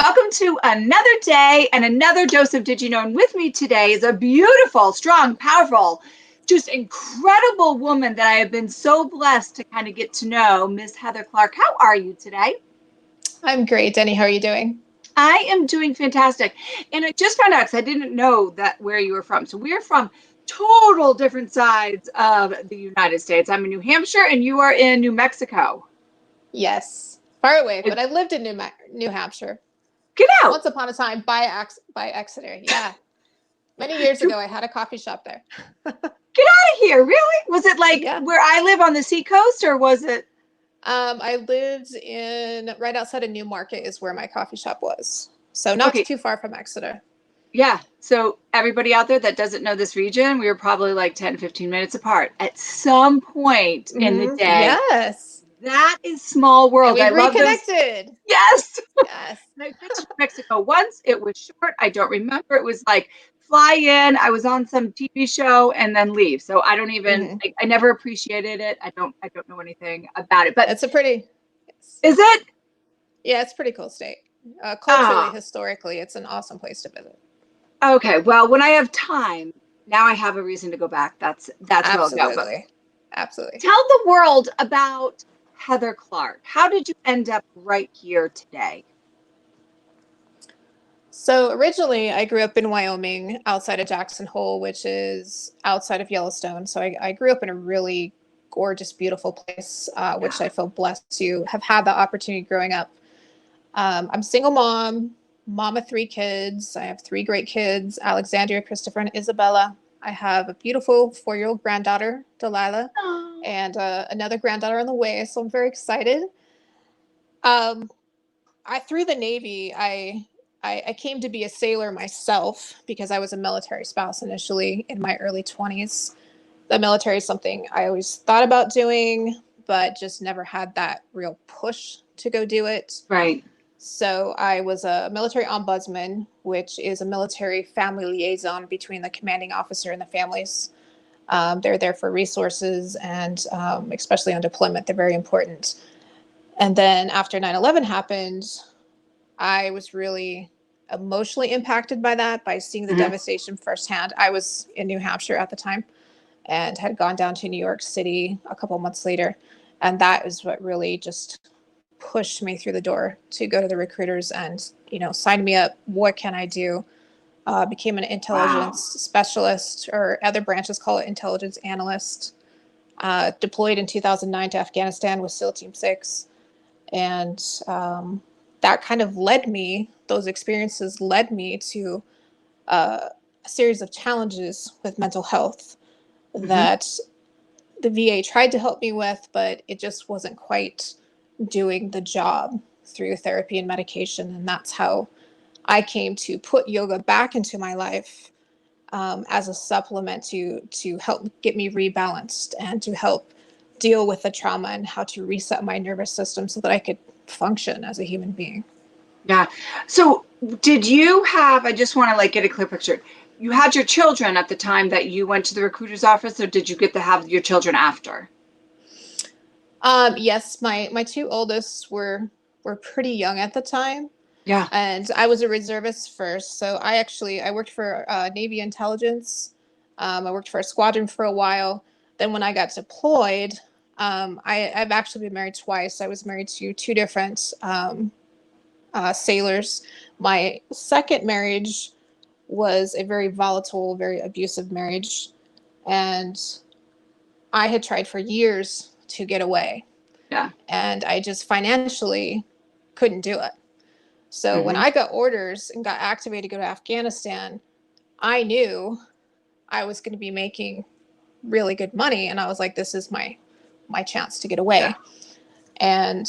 Welcome to another day and another dose of Did You Know? And with me today is a beautiful, strong, powerful, just incredible woman that I have been so blessed to kind of get to know, Miss Heather Clark. How are you today? I'm great, Denny. How are you doing? I am doing fantastic. And I just found out because I didn't know that where you were from. So we're from total different sides of the United States. I'm in New Hampshire and you are in New Mexico. Yes, far away, but I've lived in New Hampshire Get out. once upon a time by Exeter. Yeah, many years ago, I had a coffee shop there. Get out of here. Really? Was it like where I live on the seacoast or was it? I lived in right outside of Newmarket is where my coffee shop was. So not too far from Exeter. Yeah. So everybody out there that doesn't know this region, we were probably like 10, 15 minutes apart at some point in the day. Yes. That is small world. And I love those. reconnected. Yes. Yes. I've been to Mexico once. It was short. I don't remember. It was like fly in. I was on some TV show and then leave. So I don't even. I never appreciated it. I don't know anything about it. But it's a pretty. Is it? Yeah, it's a pretty cool state. Culturally, historically, it's an awesome place to visit. Okay. Well, when I have time, now I have a reason to go back. That's absolutely. Where I'll go. Absolutely. Tell the world about Heather Clark. How did you end up right here today? So originally, I grew up in Wyoming, outside of Jackson Hole, which is outside of Yellowstone. So I grew up in a really gorgeous, beautiful place, which I feel blessed to have had the opportunity growing up. I'm a single mom of 3 kids. I have 3 great kids, Alexandria, Christopher, and Isabella. I have a beautiful 4-year-old granddaughter, Delilah, and another granddaughter on the way. So I'm very excited. Through the Navy, I came to be a sailor myself because I was a military spouse initially in my early 20s. The military is something I always thought about doing, but just never had that real push to go do it. Right. So I was a military ombudsman, which is a military family liaison between the commanding officer and the families. They're there for resources and especially on deployment, they're very important. And then after 9/11 happened, I was really emotionally impacted by that, by seeing the devastation firsthand. I was in New Hampshire at the time and had gone down to New York City a couple months later. And that is what really just pushed me through the door to go to the recruiters and, sign me up. What can I do? Became an intelligence specialist, or other branches call it intelligence analyst. Deployed in 2009 to Afghanistan with SEAL Team 6. And that kind of those experiences led me to a series of challenges with mental health that the VA tried to help me with, but it just wasn't quite doing the job through therapy and medication. And that's how I came to put yoga back into my life as a supplement to help get me rebalanced and to help deal with the trauma and how to reset my nervous system so that I could function as a human being. Yeah. So did you have, I just want to get a clear picture. You had your children at the time that you went to the recruiter's office, or did you get to have your children after? Yes, my 2 oldest were pretty young at the time. Yeah. And I was a reservist first. So I worked for Navy intelligence. I worked for a squadron for a while. Then when I got deployed, I've actually been married twice. I was married to 2 different sailors. My second marriage was a very volatile, very abusive marriage. And I had tried for years to get away. Yeah. And I just financially couldn't do it. So when I got orders and got activated to go to Afghanistan, I knew I was going to be making really good money. And I was like, this is my chance to get away. Yeah. And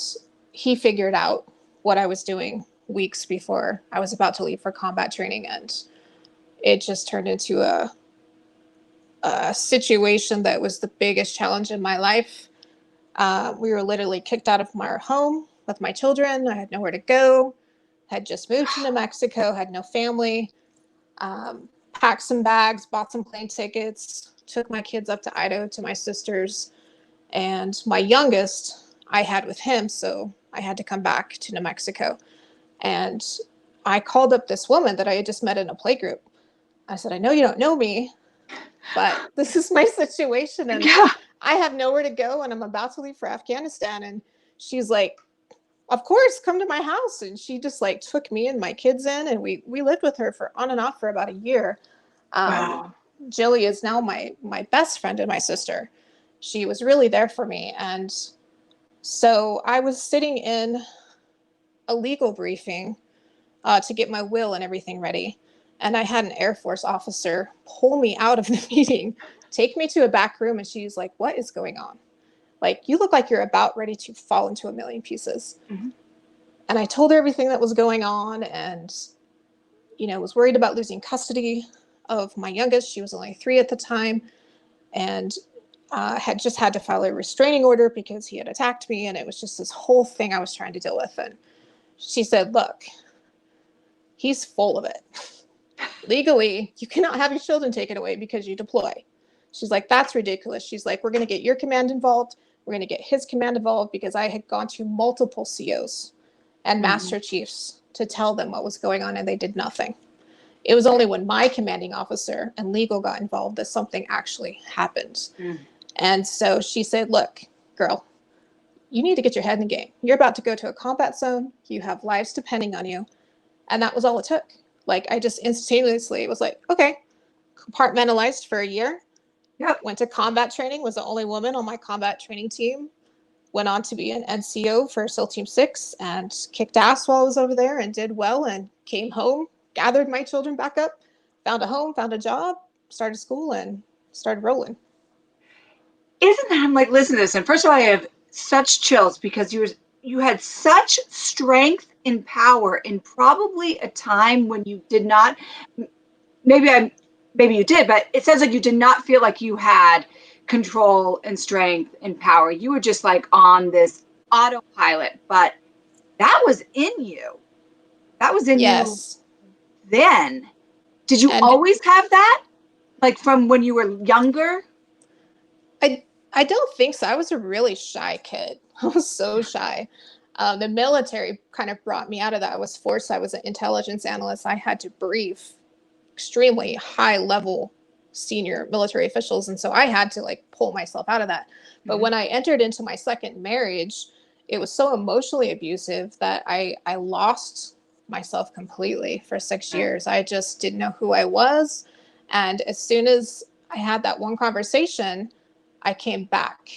he figured out what I was doing weeks before I was about to leave for combat training. And it just turned into a situation that was the biggest challenge in my life. We were literally kicked out of our home with my children. I had nowhere to go. Had just moved to New Mexico, had no family, packed some bags, bought some plane tickets, took my kids up to Idaho to my sister's. And my youngest I had with him, so I had to come back to New Mexico. And I called up this woman that I had just met in a play group. I said, I know you don't know me, but this is my situation and Yeah. I have nowhere to go and I'm about to leave for Afghanistan. And she's like, of course, come to my house. And she just like took me and my kids in, and we lived with her for on and off for about a year. Wow. Jilly is now my best friend and my sister. She was really there for me. And so I was sitting in a legal briefing to get my will and everything ready. And I had an Air Force officer pull me out of the meeting, take me to a back room, and she's like, what is going on? Like, you look like you're about ready to fall into a million pieces. Mm-hmm. And I told her everything that was going on and, was worried about losing custody of my youngest. She was only 3 at the time and had just had to file a restraining order because he had attacked me. And it was just this whole thing I was trying to deal with. And she said, look, he's full of it. Legally, you cannot have your children taken away because you deploy. She's like, that's ridiculous. She's like, we're going to get your command involved. We're going to get his command involved, because I had gone to multiple COs and master chiefs to tell them what was going on, and they did nothing. It was only when my commanding officer and legal got involved that something actually happened. And so she said, look, girl, you need to get your head in the game. You're about to go to a combat zone. You have lives depending on you. And that was all it took. Like, I just instantaneously was like, okay, compartmentalized for a year. Yep. Went to combat training, was the only woman on my combat training team. Went on to be an NCO for SEAL Team 6 and kicked ass while I was over there and did well, and came home, gathered my children back up, found a home, found a job, started school, and started rolling. Isn't that, I'm like, listen to this. And first of all, I have such chills because you had such strength and power in probably a time when you did not, maybe you did, but it sounds like you did not feel like you had control and strength and power. You were just like on this autopilot, but that was in you. That was in you Yes. then. Did you And always have that? Like from when you were younger? I don't think so. I was a really shy kid. I was so shy. The military kind of brought me out of that. I was forced. I was an intelligence analyst. I had to brief extremely high level senior military officials. And so I had to like pull myself out of that. But when I entered into my second marriage, it was so emotionally abusive that I lost myself completely for 6 years. I just didn't know who I was. And as soon as I had that one conversation, I came back.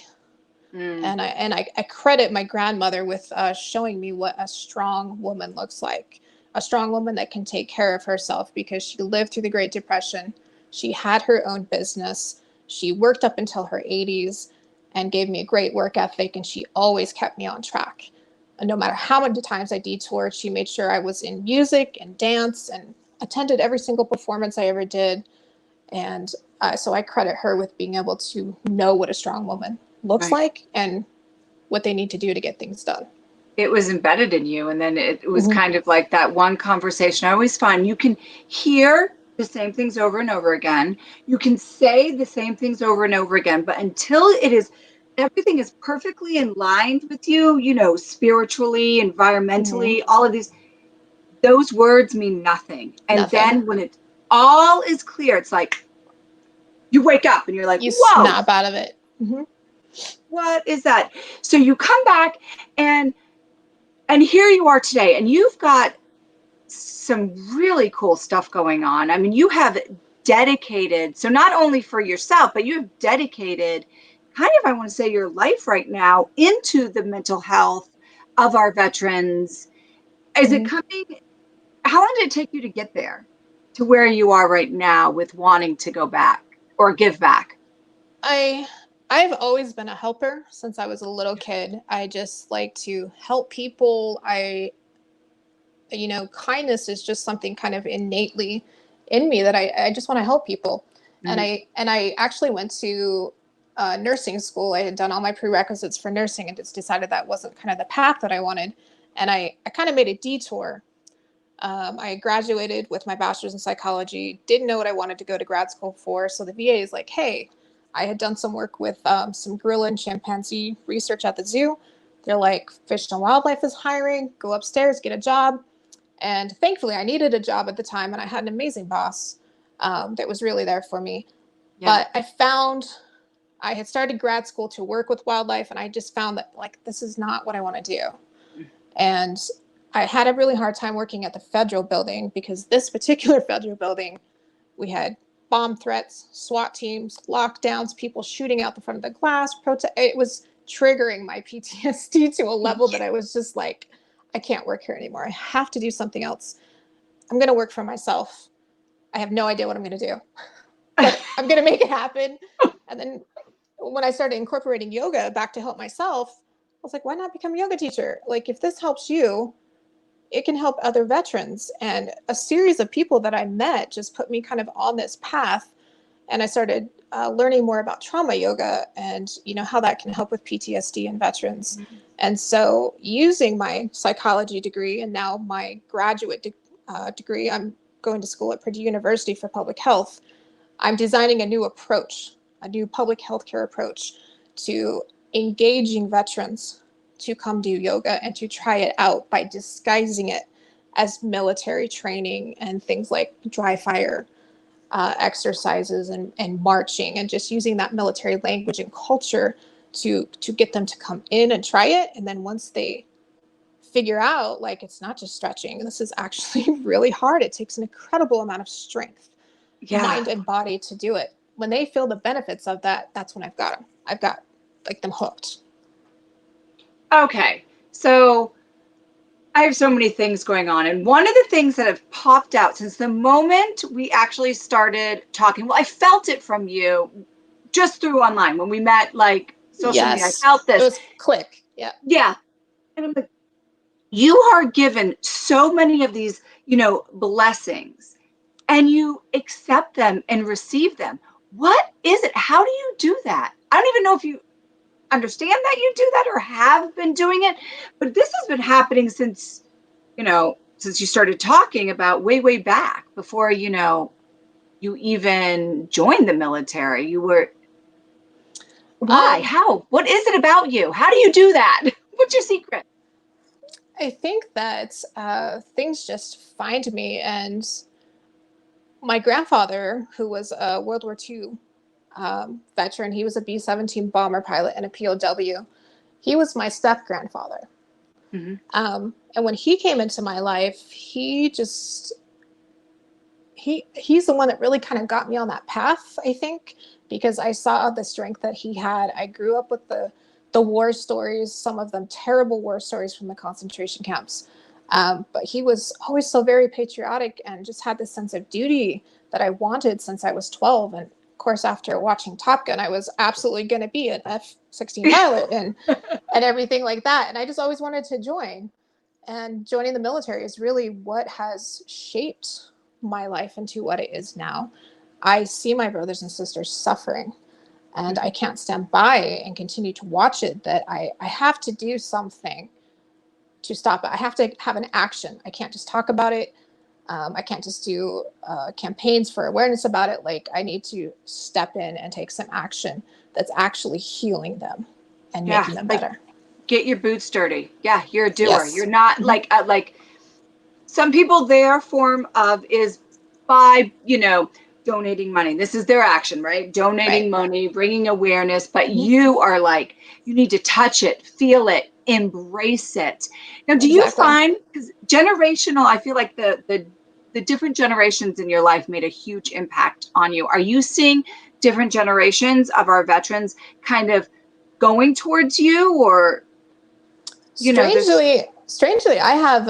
And I credit my grandmother with showing me what a strong woman looks like. A strong woman that can take care of herself, because she lived through the Great Depression. She had her own business. She worked up until her 80s and gave me a great work ethic, and she always kept me on track. And no matter how many times I detoured, she made sure I was in music and dance and attended every single performance I ever did. And so I credit her with being able to know what a strong woman looks like and what they need to do to get things done. It was embedded in you. And then it was kind of like that one conversation. I always find you can hear the same things over and over again. You can say the same things over and over again, but until everything is perfectly in line with you, spiritually, environmentally, all of those words mean nothing. And Nothing. then when it all is clear, it's like you wake up and you're like, You whoa, snap out of it. what is that? So you come back and here you are today, and you've got some really cool stuff going on. I mean, you have dedicated, so not only for yourself, but you have dedicated kind of, I want to say, your life right now into the mental health of our veterans. Is it coming? How long did it take you to get there to where you are right now with wanting to go back or give back? I've always been a helper since I was a little kid. I just like to help people. Kindness is just something kind of innately in me that I just want to help people. And I actually went to nursing school. I had done all my prerequisites for nursing and just decided that wasn't kind of the path that I wanted. And I kind of made a detour. I graduated with my bachelor's in psychology, didn't know what I wanted to go to grad school for. So the VA is like, hey, I had done some work with some gorilla and chimpanzee research at the zoo. They're like, Fish and Wildlife is hiring, go upstairs, get a job. And thankfully, I needed a job at the time, and I had an amazing boss that was really there for me. Yeah. But I had started grad school to work with wildlife, and I just found that, like, this is not what I want to do. And I had a really hard time working at the federal building, because this particular federal building, we had bomb threats, SWAT teams, lockdowns, people shooting out the front of the glass, it was triggering my PTSD to a level that I was just like, I can't work here anymore. I have to do something else. I'm going to work for myself. I have no idea what I'm going to do, but I'm going to make it happen. And then when I started incorporating yoga back to help myself, I was like, why not become a yoga teacher? Like, if this helps you, it can help other veterans. And a series of people that I met just put me kind of on this path. And I started learning more about trauma yoga and, how that can help with PTSD in veterans. Mm-hmm. And so, using my psychology degree and now my graduate degree, I'm going to school at Purdue University for public health. I'm designing a new approach, a new public healthcare approach to engaging veterans to come do yoga and to try it out by disguising it as military training and things like dry fire exercises and marching, and just using that military language and culture to get them to come in and try it. And then once they figure out, like, it's not just stretching, this is actually really hard. It takes an incredible amount of strength, mind and body to do it. When they feel the benefits of that, that's when I've got like them hooked. Okay. So I have so many things going on. And one of the things that have popped out since the moment we actually started talking, well, I felt it from you just through online when we met, like social media. I felt this. It was click. Yeah. Yeah. And I'm like, you are given so many of these, blessings, and you accept them and receive them. What is it? How do you do that? I don't even know if you understand that you do that or have been doing it, but this has been happening since you started talking about way back before you even joined the military. You were why how what is it about you? How do you do that? What's your secret? I think that things just find me. And my grandfather, who was a World War II veteran, he was a B-17 bomber pilot and a POW. He was my step grandfather. Mm-hmm. And when he came into my life, he's the one that really kind of got me on that path, I think, because I saw the strength that he had. I grew up with the war stories, some of them terrible war stories from the concentration camps. But he was always so very patriotic and just had this sense of duty that I wanted since I was 12. And of course, after watching Top Gun, I was absolutely going to be an F-16 pilot and everything like that. And I just always wanted to join. And joining the military is really what has shaped my life into what it is now. I see my brothers and sisters suffering, and I can't stand by and continue to watch it. That I have to do something to stop it. I have to have an action. I can't just talk about it. I can't just do campaigns for awareness about it. Like, I need to step in and take some action that's actually healing them and making them better. Get your boots dirty. Yeah, you're a doer. Yes. You're not like some people, their form of is by, donating money. This is their action, right? Donating money, bringing awareness, but you are like, you need to touch it, feel it, embrace it. Now, do you find, because generational, I feel like the different generations in your life made a huge impact on you. Are you seeing different generations of our veterans kind of going towards you, or strangely, I have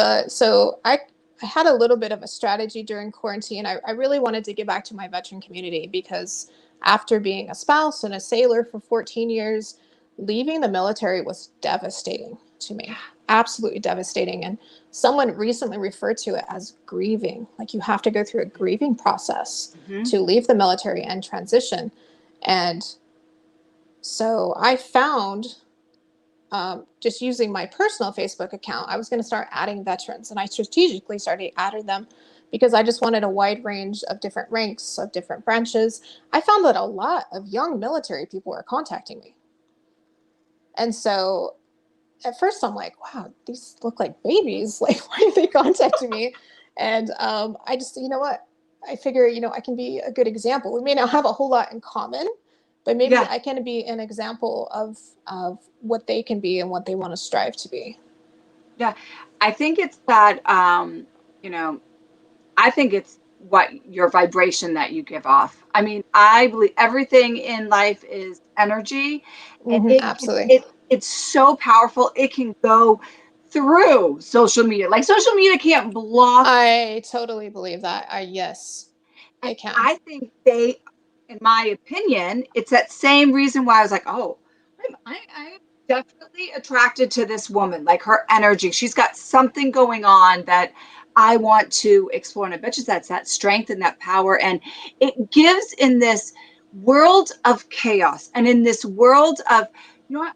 I had a little bit of a strategy during quarantine. I really wanted to give back to my veteran community, because after being a spouse and a sailor for 14 years, leaving the military was devastating to me. Absolutely devastating. And someone recently referred to it as grieving. Like, you have to go through a grieving process to leave the military and transition. And so I found, just using my personal Facebook account, I was going to start adding veterans, and I strategically started adding them because I just wanted a wide range of different ranks, of different branches. I found that a lot of young military people were contacting me. And so at first I'm like, wow, these look like babies. Like, why are they contacting me? And I just, you know what? I figure, I can be a good example. We may not have a whole lot in common, but maybe Yeah. I can be an example of what they can be and what they want to strive to be. Yeah. I think it's that, you know, I think it's what your vibration that you give off. I mean, I believe everything in life is energy, and Absolutely. it's so powerful. It can go through social media. Like social media can't block. I totally believe that. Yes, And it can. I think they, in my opinion, it's that same reason why I was like, oh, I am definitely attracted to this woman, like her energy. She's got something going on that I want to explore. And I bet you that's that strength and that power. And it gives in this world of chaos and in this world of,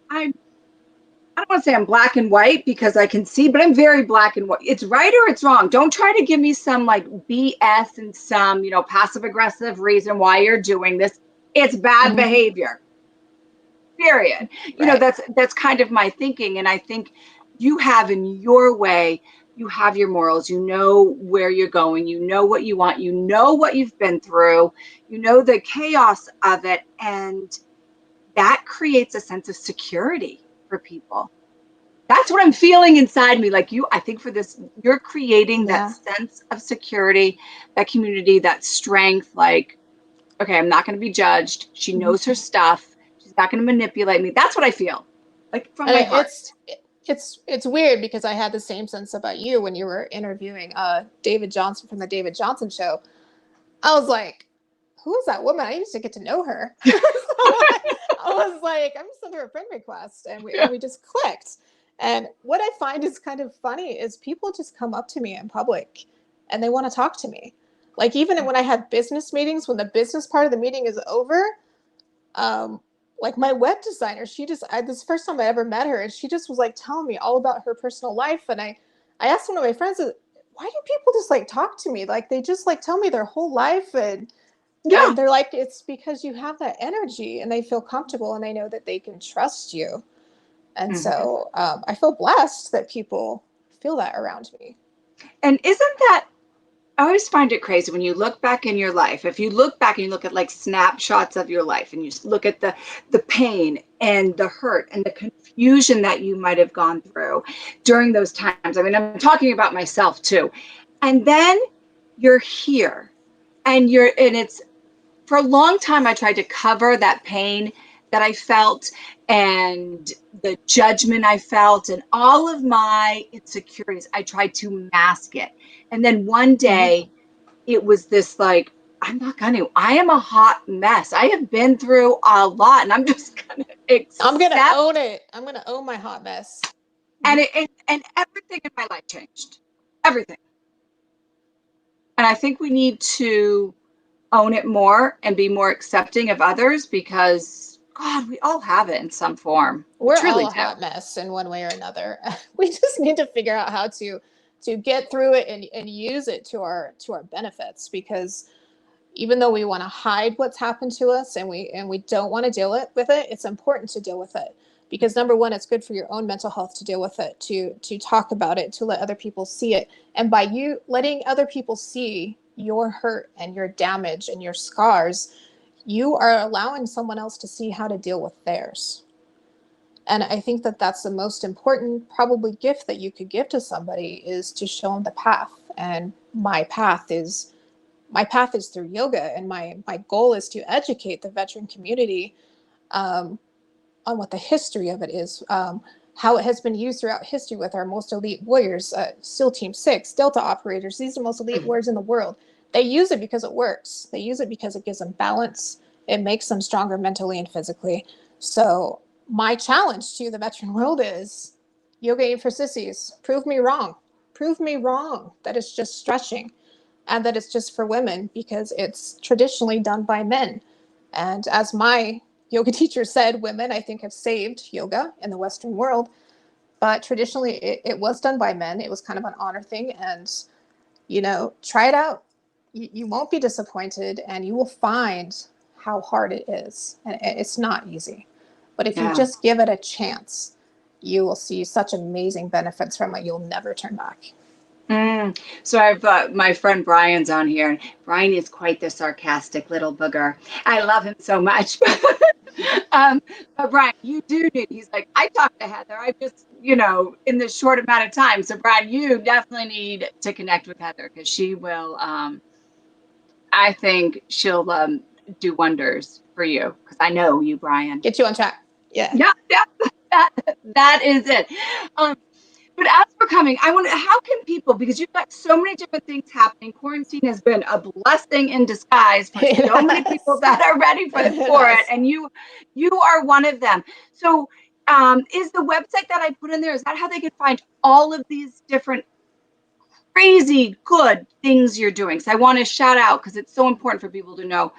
I don't want to say I'm black and white because I can see, but I'm very black and white. It's right or it's wrong. Don't try to give me some like BS and some, passive aggressive reason why you're doing this. It's bad Hmm. behavior. Period. Right. That's kind of my thinking. And I think you have in your way, you have your morals, you know where you're going, you know what you want, you know what you've been through, you know the chaos of it. And that creates a sense of security for people. That's what I'm feeling inside me. Like I think for this, you're creating that Yeah. sense of security, that community, that strength. Like, okay, I'm not going to be judged. She knows her Mhm. stuff. She's not going to manipulate me. That's what I feel like from And my heart. it's weird because I had the same sense about you when you were interviewing David Johnson from the David Johnson show. I was like, who is that woman? I used to get to know her. So I was like, I'm just send her a friend request, and Yeah. we just clicked. And what I find is kind of funny is people just come up to me in public and they want to talk to me. Like even when I had business meetings, when the business part of the meeting is over, um, like my web designer, this is the first time I ever met her, and she just was like telling me all about her personal life. And I asked one of my friends, why do people just like talk to me? Like they just like tell me their whole life, Yeah. and they're like, it's because you have that energy and they feel comfortable and they know that they can trust you. And Mhm. so I feel blessed that people feel that around me. And isn't that, I always find it crazy when you look back in your life. If you look back and you look at like snapshots of your life and you look at the pain and the hurt and the confusion that you might have gone through during those times. I mean, I'm talking about myself too. And then you're here and it's for a long time I tried to cover that pain that I felt and the judgment I felt and all of my insecurities. I tried to mask it. And then one Mhm. day it was this like, I'm not going to. I am a hot mess. I have been through a lot and I'm just going to I'm going to accept. own it. I'm going to own my hot mess. And Mhm. and everything in my life changed. Everything. And I think we need to own it more and be more accepting of others because God, we all have it in some form. We We're truly all a do. hot mess in one way or another. We just need to figure out how to get through it and use it to our benefits, because even though we want to hide what's happened to us and we don't want to deal with it, it's important to deal with it, because number one, it's good for your own mental health to deal with it, to talk about it, to let other people see it. And by you letting other people see your hurt and your damage and your scars, you are allowing someone else to see how to deal with theirs. And I think that that's the most important probably gift that you could give to somebody, is to show them the path. And my path is through yoga, and my goal is to educate the veteran community um, on what the history of it is, how it has been used throughout history with our most elite warriors, SEAL Team 6, Delta operators. These are the most elite warriors in the world. They use it because it works. They use it because it gives them balance. It makes them stronger mentally and physically. So my challenge to the veteran world is, yoga ain't for sissies. Prove me wrong. Prove me wrong that it's just stretching and that it's just for women, because it's traditionally done by men. And as my yoga teacher said, women, I think, have saved yoga in the Western world. But traditionally, it was done by men. It was kind of an honor thing. And, try it out. You won't be disappointed, and you will find how hard it is. And it's not easy. But if you Yeah. just give it a chance, you will see such amazing benefits from it. You'll never turn back. So I've my friend Brian's on here, and Brian is quite the sarcastic little booger. I love him so much. um, but Brian, you do need. He's like, I talked to Heather. I just, in this short amount of time. So Brian, you definitely need to connect with Heather because she will. I think she'll do wonders for you because I know you, Brian. Get you on track. Yeah. Yeah, that is it. But as we're coming, I wonder how can people, because you've got so many different things happening. Quarantine has been a blessing in disguise for so many people that are ready for it, and you are one of them. So, is the website that I put in there, is that how they can find all of these different crazy good things you're doing? So I want to shout out because it's so important for people to know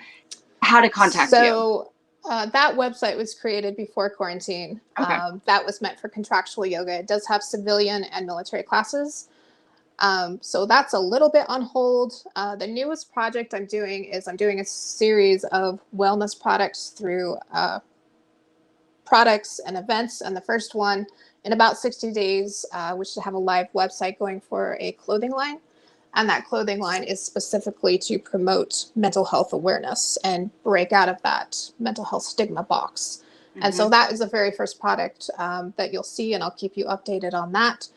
how to contact you. So that website was created before quarantine. Okay. That was meant for contractual yoga. It does have civilian and military classes. So that's a little bit on hold. The newest project I'm doing is I'm doing a series of wellness products through products and events. And the first one in about 60 days, we should have a live website going for a clothing line. And that clothing line is specifically to promote mental health awareness and break out of that mental health stigma box. Mm-hmm. And so that is the very first product that you'll see, and I'll keep you updated on that.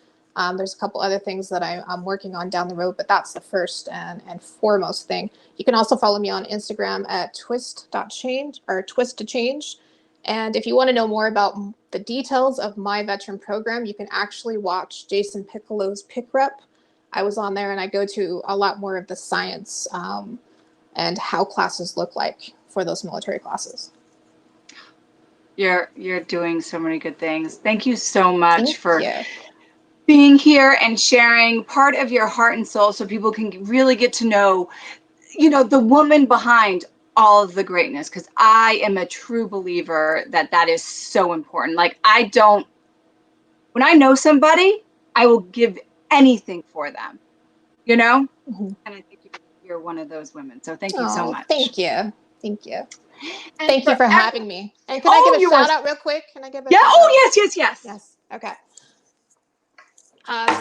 There's a couple other things that I'm working on down the road, but that's the first and foremost thing. You can also follow me on Instagram at twist.change or twist to change. And if you want to know more about the details of my veteran program, you can actually watch Jason Piccolo's Pick Rep. I was on there and I go to a lot more of the science and how classes look like for those military classes. You're doing so many good things. Thank you so much for being here and sharing part of your heart and soul so people can really get to know, the woman behind all of the greatness. Because I am a true believer that is so important. Like when I know somebody, I will give anything for them, Mm-hmm. And I think you're one of those women. So thank you so much. Thank you. And thank you for having me. And can I give a shout out real quick? Can I give a shout out? Yes. Okay.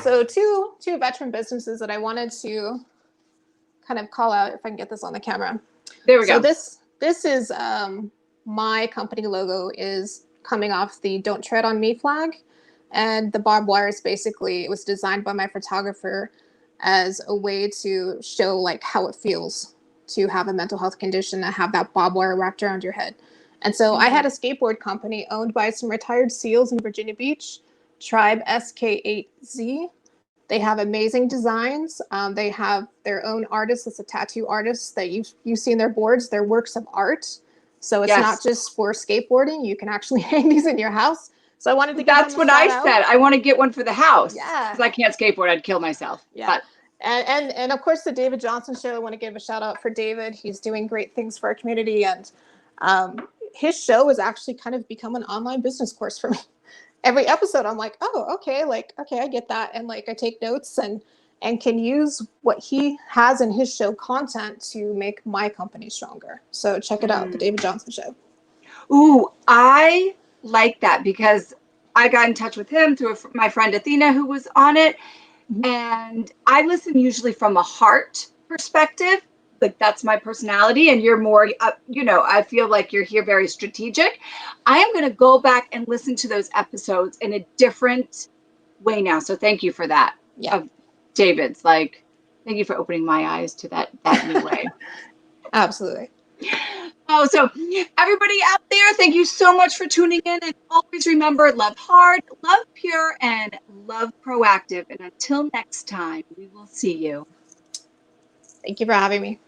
So two veteran businesses that I wanted to kind of call out, if I can get this on the camera. There we go. So this is my company logo is coming off the Don't Tread on Me flag. And the barbed wire is basically, it was designed by my photographer as a way to show like how it feels to have a mental health condition and have that barbed wire wrapped around your head. And so I had a skateboard company owned by some retired SEALs in Virginia Beach, Tribe SK8Z. They have amazing designs. They have their own artist. It's a tattoo artist that you've seen their boards. They're works of art. So it's not just for skateboarding. You can actually hang these in your house. So I wanted to give That's what I said. I want to get one for the house. Yeah. Because I can't skateboard. I'd kill myself. Yeah. But. And of course, the David Johnson Show. I want to give a shout out for David. He's doing great things for our community. And his show has actually kind of become an online business course for me. Every episode, I'm like, oh, okay, I get that. And like, I take notes and can use what he has in his show content to make my company stronger. So check it out, the David Johnson Show. Ooh, I like that because I got in touch with him through my friend Athena who was on it. Mm-hmm. And I listen usually from a heart perspective. Like that's my personality, and you're more, I feel like you're here very strategic. I am going to go back and listen to those episodes in a different way now. So thank you for that. Yeah. Of David's, thank you for opening my eyes to that new way. Absolutely. Oh, so everybody out there, thank you so much for tuning in. And always remember, love hard, love pure, and love proactive. And until next time, we will see you. Thank you for having me.